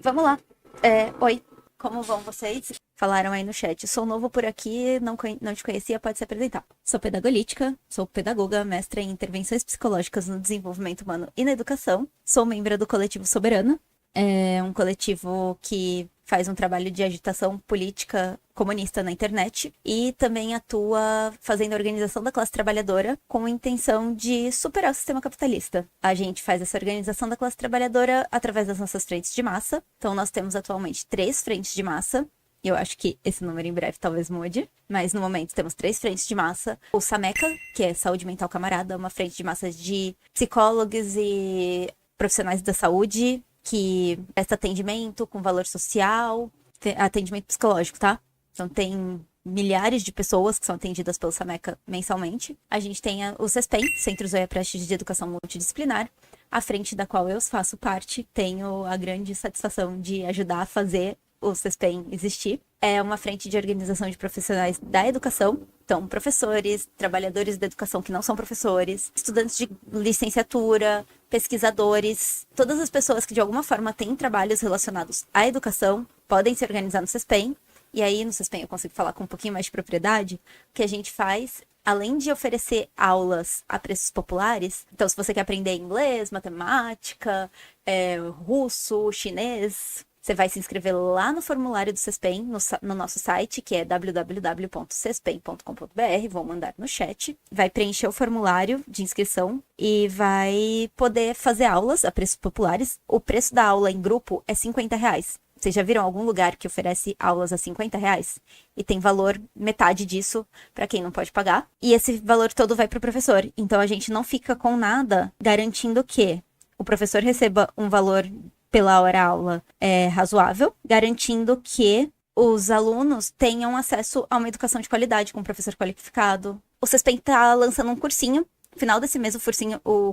Vamos lá. Oi, como vão vocês? Falaram aí no chat. Sou novo por aqui, não te conhecia, pode se apresentar. Sou pedagolítica, sou pedagoga, mestra em intervenções psicológicas no desenvolvimento humano e na educação. Sou membro do coletivo Soberana. É um coletivo que faz um trabalho de agitação política comunista na internet e também atua fazendo a organização da classe trabalhadora com a intenção de superar o sistema capitalista. A gente faz essa organização da classe trabalhadora através das nossas frentes de massa. Então, nós temos atualmente 3 frentes de massa. E eu acho que esse número em breve talvez mude, mas no momento temos 3 frentes de massa. O SAMECA, que é Saúde Mental Camarada, uma frente de massa de psicólogos e profissionais da saúde, que presta atendimento com valor social, atendimento psicológico, tá? Então tem milhares de pessoas que são atendidas pelo SAMECA mensalmente. A gente tem o CESPEM, Centro Zoe Prestes de Educação Multidisciplinar, à frente da qual eu faço parte. Tenho a grande satisfação de ajudar a fazer o CESPEM existir. É uma frente de organização de profissionais da educação. Então, professores, trabalhadores da educação que não são professores, estudantes de licenciatura, pesquisadores, todas as pessoas que de alguma forma têm trabalhos relacionados à educação podem se organizar no CESPEM. E aí, no CESPEM, eu consigo falar com um pouquinho mais de propriedade. O que a gente faz, além de oferecer aulas a preços populares, então, se você quer aprender inglês, matemática, russo, chinês, você vai se inscrever lá no formulário do CESPEM, no nosso site, que é www.cespem.com.br. Vou mandar no chat. Vai preencher o formulário de inscrição e vai poder fazer aulas a preços populares. O preço da aula em grupo é R$ 50. Vocês já viram algum lugar que oferece aulas a R$ 50? E tem valor, metade disso, para quem não pode pagar. E esse valor todo vai para o professor. Então, a gente não fica com nada garantindo que o professor receba um valor pela hora-aula razoável, garantindo que os alunos tenham acesso a uma educação de qualidade com um professor qualificado. O CESPEM está lançando um cursinho. No final desse mês, o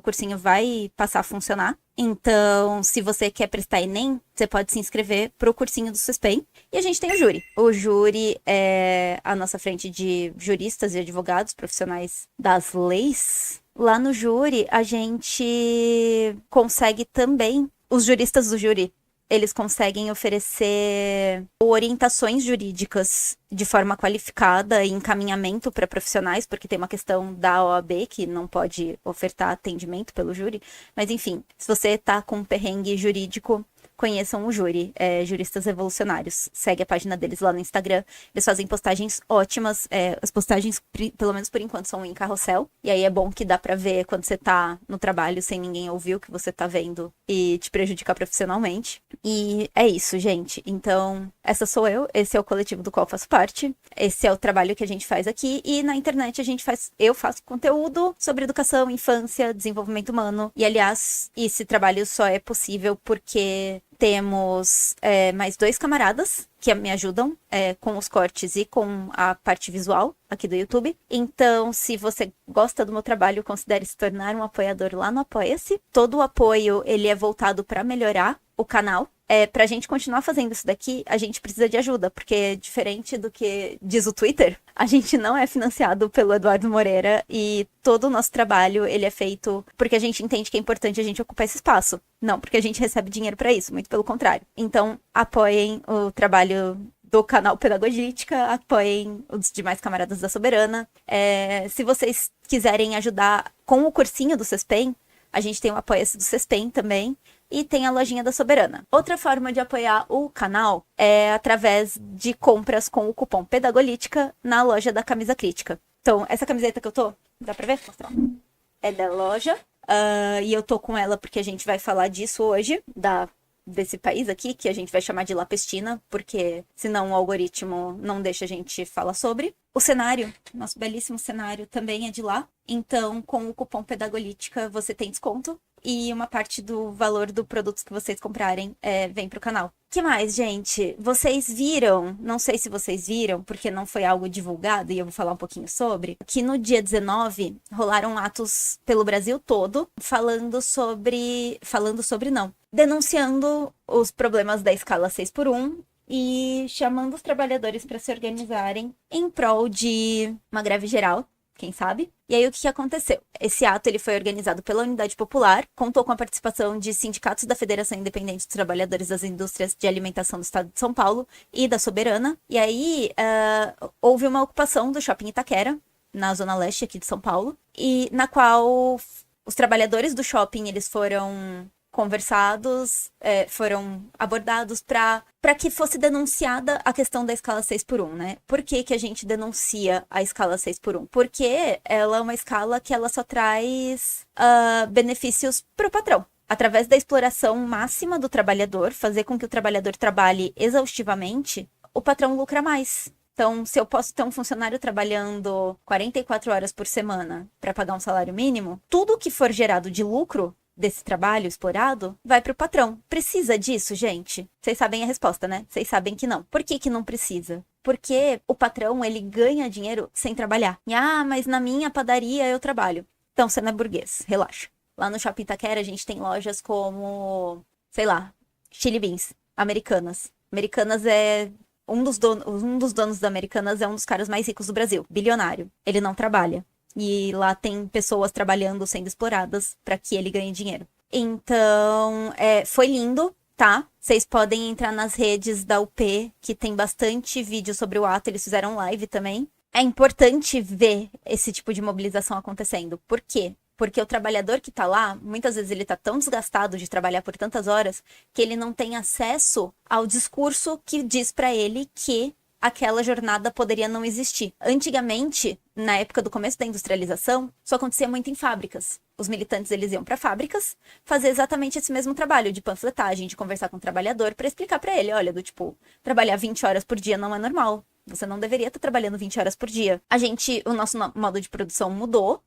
cursinho vai passar a funcionar. Então, se você quer prestar Enem, você pode se inscrever para o cursinho do CESPEM. E a gente tem o júri. O júri é a nossa frente de juristas e advogados, profissionais das leis. Lá no júri, a gente consegue também... Os juristas do júri, eles conseguem oferecer orientações jurídicas de forma qualificada e encaminhamento para profissionais, porque tem uma questão da OAB que não pode ofertar atendimento pelo júri. Mas, enfim, se você está com um perrengue jurídico, conheçam o júri, Juristas Revolucionários. Segue a página deles lá no Instagram. Eles fazem postagens ótimas. As postagens, pelo menos por enquanto, são em carrossel. E aí é bom que dá pra ver quando você tá no trabalho sem ninguém ouvir o que você tá vendo e te prejudicar profissionalmente. E é isso, gente. Então, essa sou eu. Esse é o coletivo do qual faço parte. Esse é o trabalho que a gente faz aqui. E na internet eu faço conteúdo sobre educação, infância, desenvolvimento humano. E, aliás, esse trabalho só é possível porque temos mais 2 camaradas que me ajudam com os cortes e com a parte visual aqui do YouTube. Então, se você gosta do meu trabalho, considere se tornar um apoiador lá no Apoia-se. Todo o apoio, ele é voltado para melhorar o canal. Pra gente continuar fazendo isso daqui, a gente precisa de ajuda, porque diferente do que diz o Twitter, a gente não é financiado pelo Eduardo Moreira e todo o nosso trabalho, ele é feito porque a gente entende que é importante a gente ocupar esse espaço. Não porque a gente recebe dinheiro pra isso, muito pelo contrário. Então, apoiem o trabalho do canal Pedagogítica, apoiem os demais camaradas da Soberana. Se vocês quiserem ajudar com o cursinho do CESPEM, a gente tem o Apoia-se do CESPEM também. E tem a lojinha da Soberana. Outra forma de apoiar o canal é através de compras com o cupom Pedagolítica na loja da Camisa Crítica. Então, essa camiseta que eu tô, dá pra ver? Vou mostrar. É da loja. E eu tô com ela porque a gente vai falar disso hoje, desse país aqui, que a gente vai chamar de La Pestina, porque senão o algoritmo não deixa a gente falar sobre. O cenário, nosso belíssimo cenário, também é de lá. Então, com o cupom Pedagolítica, você tem desconto. E uma parte do valor do produto que vocês comprarem vem pro canal. O que mais, gente? Vocês viram, não sei se vocês viram, porque não foi algo divulgado, e eu vou falar um pouquinho sobre, que no dia 19 rolaram atos pelo Brasil todo, denunciando os problemas da escala 6x1 e chamando os trabalhadores para se organizarem em prol de uma greve geral quem sabe? E aí, o que aconteceu? Esse ato ele foi organizado pela Unidade Popular, contou com a participação de sindicatos da Federação Independente dos Trabalhadores das Indústrias de Alimentação do Estado de São Paulo e da Soberana. E aí, houve uma ocupação do Shopping Itaquera, na Zona Leste aqui de São Paulo, e na qual os trabalhadores do shopping, eles foram conversados, foram abordados para que fosse denunciada a questão da escala 6x1, né? Por que que a gente denuncia a escala 6x1? Porque ela é uma escala que ela só traz benefícios para o patrão. Através da exploração máxima do trabalhador, fazer com que o trabalhador trabalhe exaustivamente, o patrão lucra mais. Então, se eu posso ter um funcionário trabalhando 44 horas por semana para pagar um salário mínimo, tudo que for gerado de lucro desse trabalho explorado vai para o patrão. Precisa disso, gente? Vocês sabem a resposta, né? Vocês sabem que não. Por que que não precisa? Porque o patrão, ele ganha dinheiro sem trabalhar. Mas na minha padaria eu trabalho. Então, você não é burguês, relaxa. Lá no Shopping Itaquera, a gente tem lojas como, sei lá, Chili Beans, Americanas. Americanas é... Um dos donos da Americanas é um dos caras mais ricos do Brasil, bilionário. Ele não trabalha. E lá tem pessoas trabalhando, sendo exploradas para que ele ganhe dinheiro. Então, foi lindo, tá? Vocês podem entrar nas redes da UP, que tem bastante vídeo sobre o ato. Eles fizeram live também. É importante ver esse tipo de mobilização acontecendo. Por quê? Porque o trabalhador que tá lá, muitas vezes ele tá tão desgastado de trabalhar por tantas horas, que ele não tem acesso ao discurso que diz para ele que aquela jornada poderia não existir. Antigamente, na época do começo da industrialização, isso acontecia muito em fábricas. Os militantes, eles iam para fábricas fazer exatamente esse mesmo trabalho de panfletagem, de conversar com o trabalhador para explicar para ele, olha, do tipo, trabalhar 20 horas por dia não é normal. Você não deveria estar trabalhando 20 horas por dia. O nosso modo de produção mudou,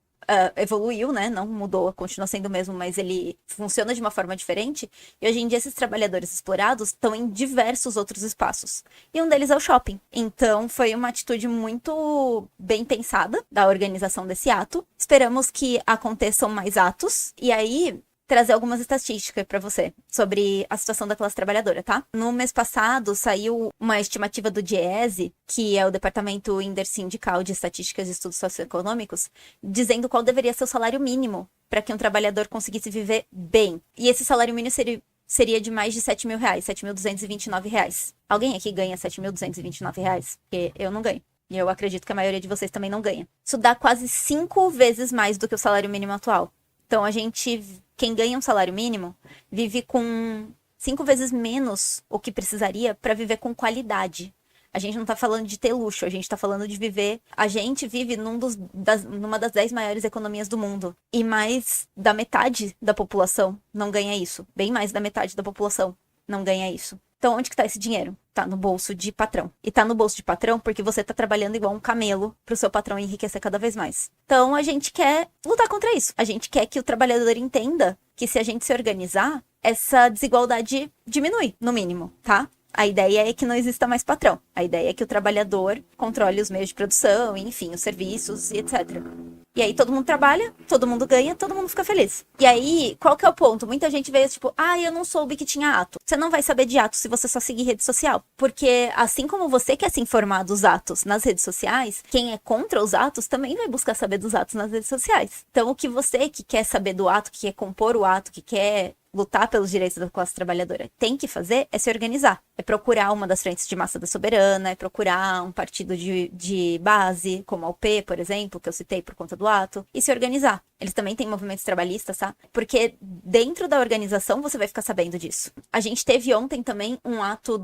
evoluiu, né? Não mudou, continua sendo o mesmo, mas ele funciona de uma forma diferente. E hoje em dia, esses trabalhadores explorados estão em diversos outros espaços. E um deles é o shopping. Então, foi uma atitude muito bem pensada da organização desse ato. Esperamos que aconteçam mais atos. E aí, trazer algumas estatísticas para você sobre a situação da classe trabalhadora, tá? No mês passado, saiu uma estimativa do DIEESE, que é o Departamento Intersindical de Estatísticas e Estudos Socioeconômicos, dizendo qual deveria ser o salário mínimo para que um trabalhador conseguisse viver bem. E esse salário mínimo seria de mais de R$7.000, R$7.229. Alguém aqui ganha R$7.229? Porque eu não ganho. E eu acredito que a maioria de vocês também não ganha. Isso dá quase 5 vezes mais do que o salário mínimo atual. Então, quem ganha um salário mínimo, vive com 5 vezes menos o que precisaria para viver com qualidade. A gente não tá falando de ter luxo, a gente tá falando de viver... A gente vive numa das 10 maiores economias do mundo. E mais da metade da população não ganha isso. Bem mais da metade da população não ganha isso. Então, onde que tá esse dinheiro? Tá no bolso de patrão. E tá no bolso de patrão porque você tá trabalhando igual um camelo pro seu patrão enriquecer cada vez mais. Então, a gente quer lutar contra isso. A gente quer que o trabalhador entenda que se a gente se organizar, essa desigualdade diminui, no mínimo, tá? A ideia é que não exista mais patrão. A ideia é que o trabalhador controle os meios de produção, enfim, os serviços e etc. E aí todo mundo trabalha, todo mundo ganha, todo mundo fica feliz. E aí, qual que é o ponto? Muita gente veio tipo, eu não soube que tinha ato. Você não vai saber de ato se você só seguir rede social. Porque assim como você quer se informar dos atos nas redes sociais, quem é contra os atos também vai buscar saber dos atos nas redes sociais. Então o que você que quer saber do ato, que quer compor o ato, que quer lutar pelos direitos da classe trabalhadora tem que fazer é se organizar. É procurar uma das frentes de massa da Soberana, é procurar um partido de base, como a UP, por exemplo, que eu citei por conta do ato, e se organizar. Eles também têm movimentos trabalhistas, tá? Porque dentro da organização você vai ficar sabendo disso. A gente teve ontem também um ato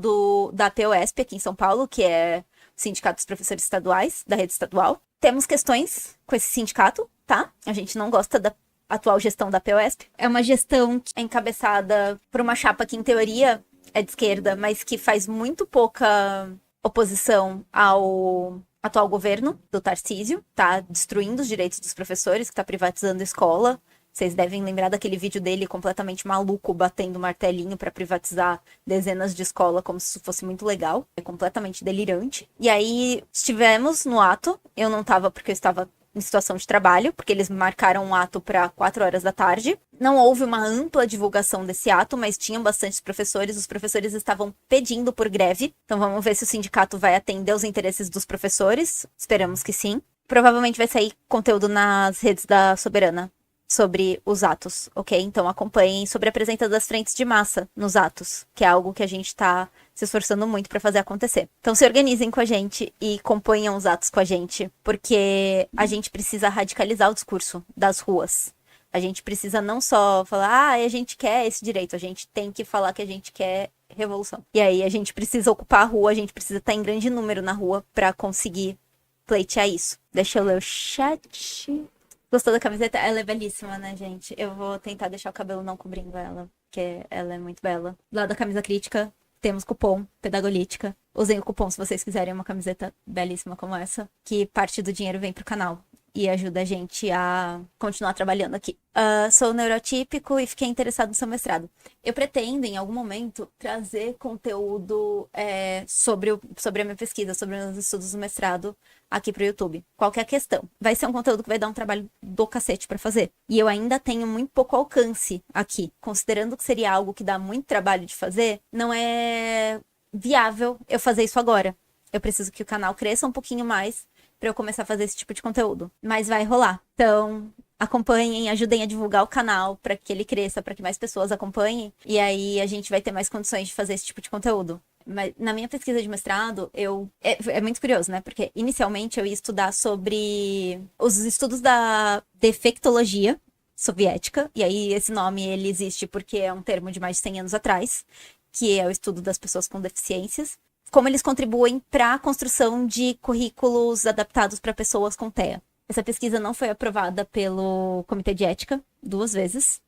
da POSP aqui em São Paulo, que é o Sindicato dos Professores Estaduais, da rede estadual. Temos questões com esse sindicato, tá? A gente não gosta da atual gestão da POSP. É uma gestão que é encabeçada por uma chapa que, em teoria, é de esquerda, mas que faz muito pouca oposição ao atual governo do Tarcísio. Tá destruindo os direitos dos professores, que tá privatizando a escola. Vocês devem lembrar daquele vídeo dele completamente maluco, batendo martelinho para privatizar dezenas de escolas, como se isso fosse muito legal. É completamente delirante. E aí, estivemos no ato. Eu não tava porque eu estava em situação de trabalho, porque eles marcaram um ato para 4 horas da tarde. Não houve uma ampla divulgação desse ato, mas tinham bastantes professores. Os professores estavam pedindo por greve. Então vamos ver se o sindicato vai atender os interesses dos professores. Esperamos que sim. provavelmente vai sair conteúdo nas redes da Soberana sobre os atos, ok? Então acompanhem sobre a presença das frentes de massa nos atos, que é algo que a gente tá se esforçando muito para fazer acontecer. Então se organizem com a gente e componham os atos com a gente, porque a gente precisa radicalizar o discurso das ruas. A gente precisa não só falar, a gente quer esse direito, a gente tem que falar que a gente quer revolução. E aí a gente precisa ocupar a rua, a gente precisa estar em grande número na rua para conseguir pleitear isso. Deixa eu ler o chat. Gostou da camiseta? Ela é belíssima, né, gente? Eu vou tentar deixar o cabelo não cobrindo ela, porque ela é muito bela. Lá da camisa crítica, temos cupom Pedagolítica. Usem o cupom se vocês quiserem uma camiseta belíssima como essa, que parte do dinheiro vem pro canal e ajuda a gente a continuar trabalhando aqui. Sou neurotípico e fiquei interessado no seu mestrado. Eu pretendo, em algum momento, trazer conteúdo sobre a minha pesquisa, sobre os estudos do mestrado aqui pro YouTube. Qual que é a questão? Vai ser um conteúdo que vai dar um trabalho do cacete pra fazer. E eu ainda tenho muito pouco alcance aqui. Considerando que seria algo que dá muito trabalho de fazer, não é viável eu fazer isso agora. Eu preciso que o canal cresça um pouquinho mais pra eu começar a fazer esse tipo de conteúdo. Mas vai rolar. Então, acompanhem, ajudem a divulgar o canal pra que ele cresça, pra que mais pessoas acompanhem. E aí a gente vai ter mais condições de fazer esse tipo de conteúdo. Mas na minha pesquisa de mestrado, é muito curioso, né? Porque inicialmente eu ia estudar sobre os estudos da defectologia soviética. E aí esse nome ele existe porque é um termo de mais de 100 anos atrás, que é o estudo das pessoas com deficiências. Como eles contribuem para a construção de currículos adaptados para pessoas com TEA. Essa pesquisa não foi aprovada pelo Comitê de Ética 2 vezes.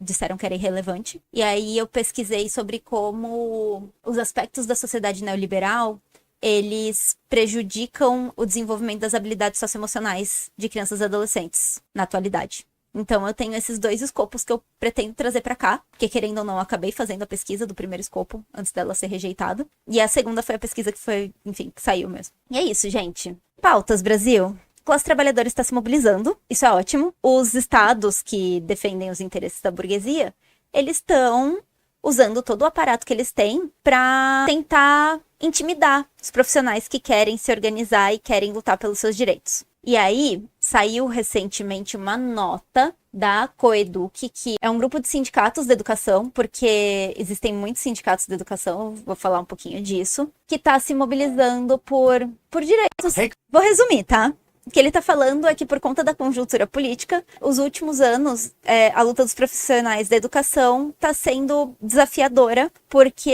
Disseram que era irrelevante. E aí eu pesquisei sobre como os aspectos da sociedade neoliberal, eles prejudicam o desenvolvimento das habilidades socioemocionais de crianças e adolescentes na atualidade. Então eu tenho esses 2 escopos que eu pretendo trazer pra cá, porque querendo ou não, eu acabei fazendo a pesquisa do primeiro escopo antes dela ser rejeitada. E a segunda foi a pesquisa que foi, enfim, que saiu mesmo. E é isso, gente. Pautas, Brasil. A classe trabalhadora está se mobilizando, isso é ótimo. Os estados que defendem os interesses da burguesia, eles estão usando todo o aparato que eles têm pra tentar intimidar os profissionais que querem se organizar e querem lutar pelos seus direitos. E aí, saiu recentemente uma nota da Coeduc, que é um grupo de sindicatos de educação, porque existem muitos sindicatos de educação, vou falar um pouquinho disso, que está se mobilizando por direitos. Vou resumir, tá? O que ele está falando é que por conta da conjuntura política, os últimos anos, a luta dos profissionais da educação está sendo desafiadora, porque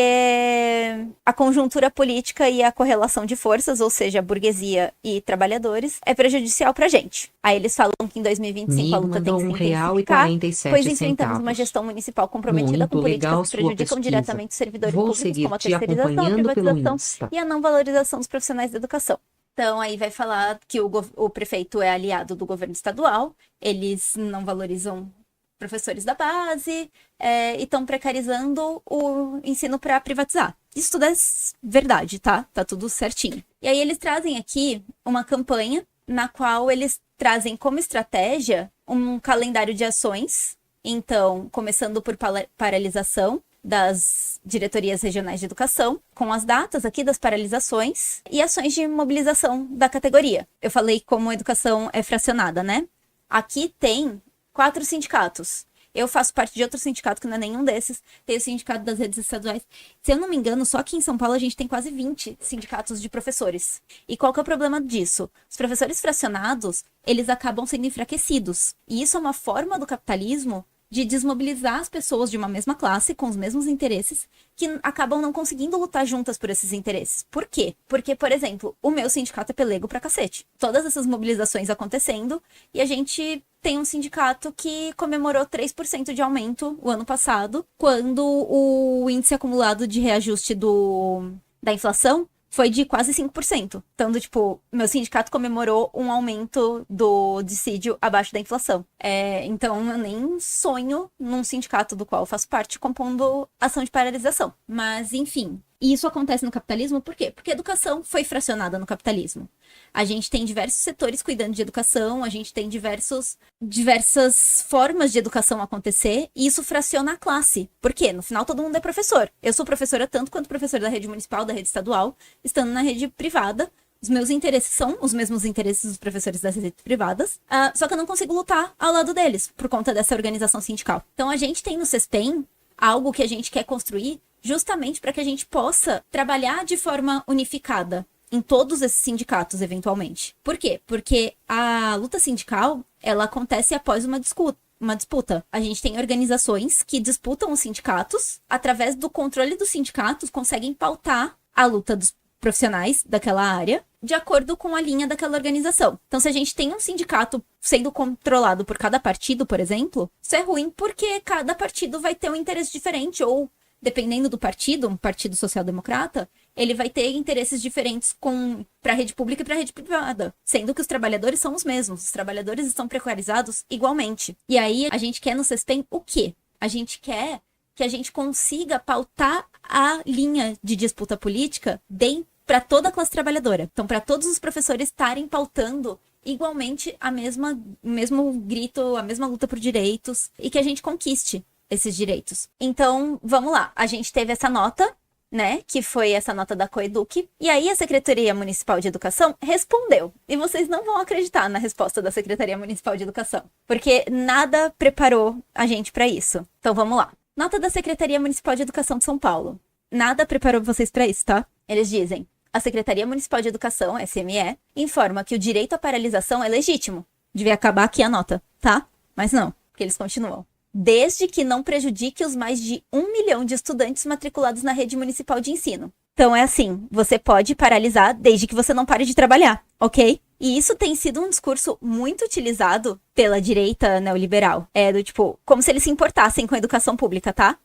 a conjuntura política e a correlação de forças, ou seja, burguesia e trabalhadores, é prejudicial para a gente. Aí eles falam que em 2025 a luta tem que se intensificar, pois enfrentamos uma gestão municipal comprometida Muito com políticas legal que sua prejudicam pesquisa. diretamente os servidores Vou públicos, seguir como a te terceirização, a acompanhando pelo privatização Insta. e a não valorização dos profissionais da educação. Então, aí vai falar que o prefeito é aliado do governo estadual, eles não valorizam professores da base e estão precarizando o ensino para privatizar. Isso tudo é verdade, tá? Tá tudo certinho. E aí eles trazem aqui uma campanha na qual eles trazem como estratégia um calendário de ações. Então, começando por paralisação das diretorias regionais de educação, com as datas aqui das paralisações e ações de mobilização da categoria. Eu falei como a educação é fracionada, né? Aqui tem 4 sindicatos. Eu faço parte de outro sindicato que não é nenhum desses. Tem o sindicato das redes estaduais. Se eu não me engano, só aqui em São Paulo a gente tem quase 20 sindicatos de professores. E qual que é o problema disso? Os professores fracionados, eles acabam sendo enfraquecidos. E isso é uma forma do capitalismo de desmobilizar as pessoas de uma mesma classe, com os mesmos interesses, que acabam não conseguindo lutar juntas por esses interesses. Por quê? Porque, por exemplo, o meu sindicato é pelego pra cacete. Todas essas mobilizações acontecendo, e a gente tem um sindicato que comemorou 3% de aumento o ano passado, quando o índice acumulado de reajuste da inflação foi de quase 5%. Então, tipo, meu sindicato comemorou um aumento do dissídio abaixo da inflação. Então, eu nem sonho num sindicato do qual eu faço parte compondo ação de paralisação. Mas, enfim. E isso acontece no capitalismo por quê? Porque a educação foi fracionada no capitalismo. A gente tem diversos setores cuidando de educação, a gente tem diversas formas de educação acontecer, e isso fraciona a classe. Por quê? No final todo mundo é professor. Eu sou professora tanto quanto professora da rede municipal, da rede estadual, estando na rede privada, Os meus interesses são os mesmos interesses dos professores das redes privadas, só que eu não consigo lutar ao lado deles, por conta dessa organização sindical. Então, a gente tem no CESPEM algo que a gente quer construir justamente para que a gente possa trabalhar de forma unificada em todos esses sindicatos, eventualmente. Por quê? Porque a luta sindical, ela acontece após uma disputa. A gente tem organizações que disputam os sindicatos, através do controle dos sindicatos, conseguem pautar a luta dos profissionais daquela área, de acordo com a linha daquela organização. Então, se a gente tem um sindicato sendo controlado por cada partido, por exemplo, isso é ruim porque cada partido vai ter um interesse diferente, ou, dependendo do partido, um partido social-democrata, ele vai ter interesses diferentes para a rede pública e para a rede privada, sendo que os trabalhadores são os mesmos, os trabalhadores estão precarizados igualmente. E aí, a gente quer no CESPEM o quê? A gente quer que a gente consiga pautar a linha de disputa política para toda a classe trabalhadora. Então, para todos os professores estarem pautando igualmente o mesmo grito, a mesma luta por direitos, e que a gente conquiste esses direitos. Então, vamos lá. A gente teve essa nota, né, que foi essa nota da Coeduc, e aí a Secretaria Municipal de Educação respondeu. E vocês não vão acreditar na resposta da Secretaria Municipal de Educação, porque nada preparou a gente para isso. Então, vamos lá. Nota da Secretaria Municipal de Educação de São Paulo. Nada preparou vocês para isso, tá? Eles dizem: a Secretaria Municipal de Educação, SME, informa que o direito à paralisação é legítimo. Devia acabar aqui a nota, tá? Mas não, porque eles continuam. Desde que não prejudique os mais de 1 milhão de estudantes matriculados na rede municipal de ensino. Então é assim, você pode paralisar desde que você não pare de trabalhar, ok? E isso tem sido um discurso muito utilizado pela direita neoliberal. É do tipo, como se eles se importassem com a educação pública, tá?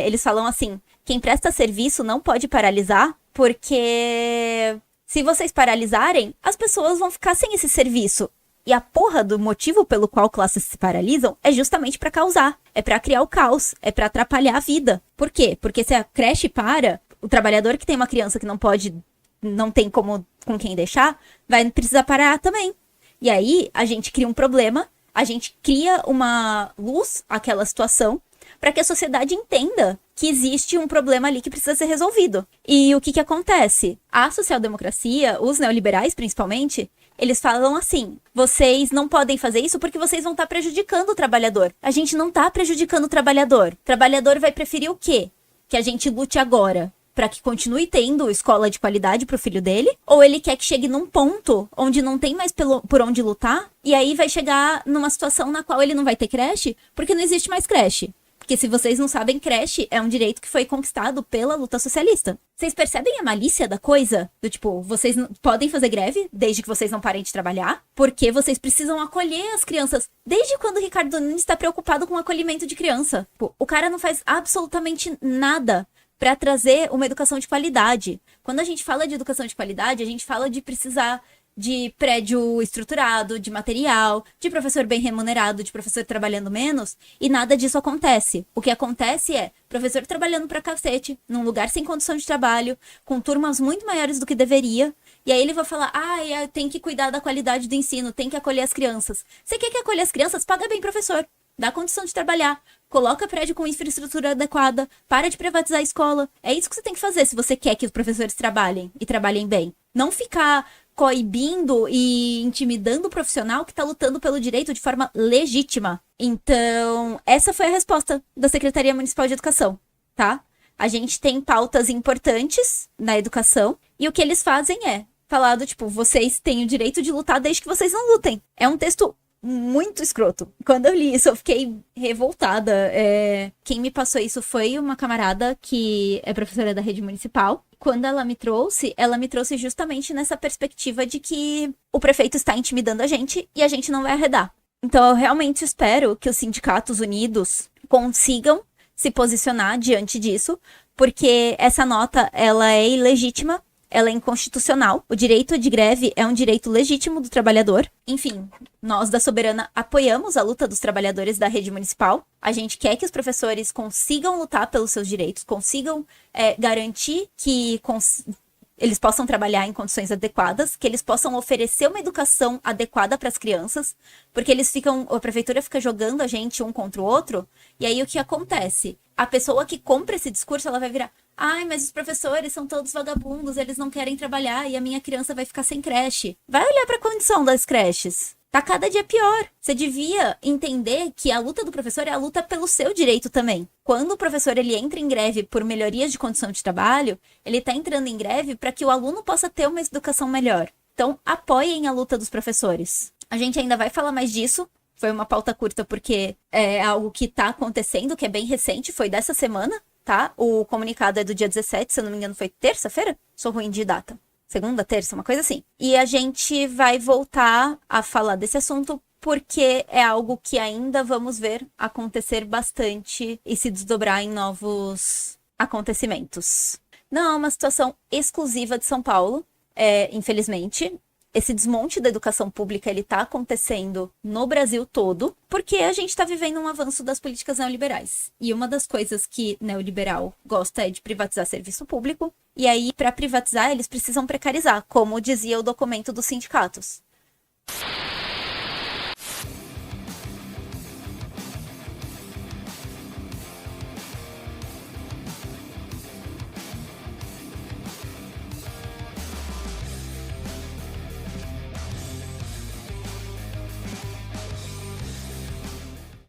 Eles falam assim: quem presta serviço não pode paralisar, porque se vocês paralisarem, as pessoas vão ficar sem esse serviço. E a porra do motivo pelo qual classes se paralisam é justamente pra causar. É pra criar o caos. É pra atrapalhar a vida. Por quê? Porque se a creche para, o trabalhador que tem uma criança que não tem com quem deixar, vai precisar parar também. E aí, a gente cria um problema, a gente cria uma luz àquela situação, para que a sociedade entenda que existe um problema ali que precisa ser resolvido. E o que acontece? A social-democracia, os neoliberais principalmente, eles falam assim: vocês não podem fazer isso porque vocês vão estar prejudicando o trabalhador. A gente não está prejudicando o trabalhador. O trabalhador vai preferir o quê? Que a gente lute agora para que continue tendo escola de qualidade para o filho dele? Ou ele quer que chegue num ponto onde não tem mais por onde lutar, e aí vai chegar numa situação na qual ele não vai ter creche porque não existe mais creche? Porque, se vocês não sabem, creche é um direito que foi conquistado pela luta socialista. Vocês percebem a malícia da coisa? Do tipo, vocês podem fazer greve desde que vocês não parem de trabalhar, porque vocês precisam acolher as crianças. Desde quando o Ricardo Nunes está preocupado com o acolhimento de criança? Pô, o cara não faz absolutamente nada para trazer uma educação de qualidade. Quando a gente fala de educação de qualidade, a gente fala de precisar de prédio estruturado, de material, de professor bem remunerado, de professor trabalhando menos, e nada disso acontece. O que acontece é professor trabalhando pra cacete, num lugar sem condição de trabalho, com turmas muito maiores do que deveria, e aí ele vai falar: tem que cuidar da qualidade do ensino, tem que acolher as crianças. Você quer que acolher as crianças? Paga bem professor, dá condição de trabalhar, coloca prédio com infraestrutura adequada, para de privatizar a escola. É isso que você tem que fazer se você quer que os professores trabalhem, e trabalhem bem. Não ficar coibindo e intimidando o profissional que está lutando pelo direito de forma legítima. Então, essa foi a resposta da Secretaria Municipal de Educação, tá? A gente tem pautas importantes na educação, e o que eles fazem é falar do tipo: vocês têm o direito de lutar desde que vocês não lutem. É um texto muito escroto. Quando eu li isso, eu fiquei revoltada. Quem me passou isso foi uma camarada que é professora da rede municipal. Quando ela me trouxe justamente nessa perspectiva de que o prefeito está intimidando a gente e a gente não vai arredar. Então, eu realmente espero que os sindicatos unidos consigam se posicionar diante disso, porque essa nota, ela é ilegítima, ela é inconstitucional. O direito de greve é um direito legítimo do trabalhador. Enfim, nós da Soberana apoiamos a luta dos trabalhadores da rede municipal. A gente quer que os professores consigam lutar pelos seus direitos, consigam garantir que eles possam trabalhar em condições adequadas, que eles possam oferecer uma educação adequada para as crianças, porque a prefeitura fica jogando a gente um contra o outro, e aí o que acontece? A pessoa que compra esse discurso, ela vai virar: Ai, mas os professores são todos vagabundos, eles não querem trabalhar e a minha criança vai ficar sem creche. Vai olhar para a condição das creches. Tá cada dia pior. Você devia entender que a luta do professor é a luta pelo seu direito também. Quando o professor ele entra em greve por melhorias de condição de trabalho, ele tá entrando em greve para que o aluno possa ter uma educação melhor. Então, apoiem a luta dos professores. A gente ainda vai falar mais disso. Foi uma pauta curta porque é algo que tá acontecendo, que é bem recente, foi dessa semana, tá? O comunicado é do dia 17, se eu não me engano foi terça-feira? Sou ruim de data. Segunda, terça, uma coisa assim. E a gente vai voltar a falar desse assunto porque é algo que ainda vamos ver acontecer bastante e se desdobrar em novos acontecimentos. Não é uma situação exclusiva de São Paulo, infelizmente. Esse desmonte da educação pública, ele tá acontecendo no Brasil todo, porque a gente tá vivendo um avanço das políticas neoliberais. E uma das coisas que neoliberal gosta é de privatizar serviço público, e aí, para privatizar, eles precisam precarizar, como dizia o documento dos sindicatos.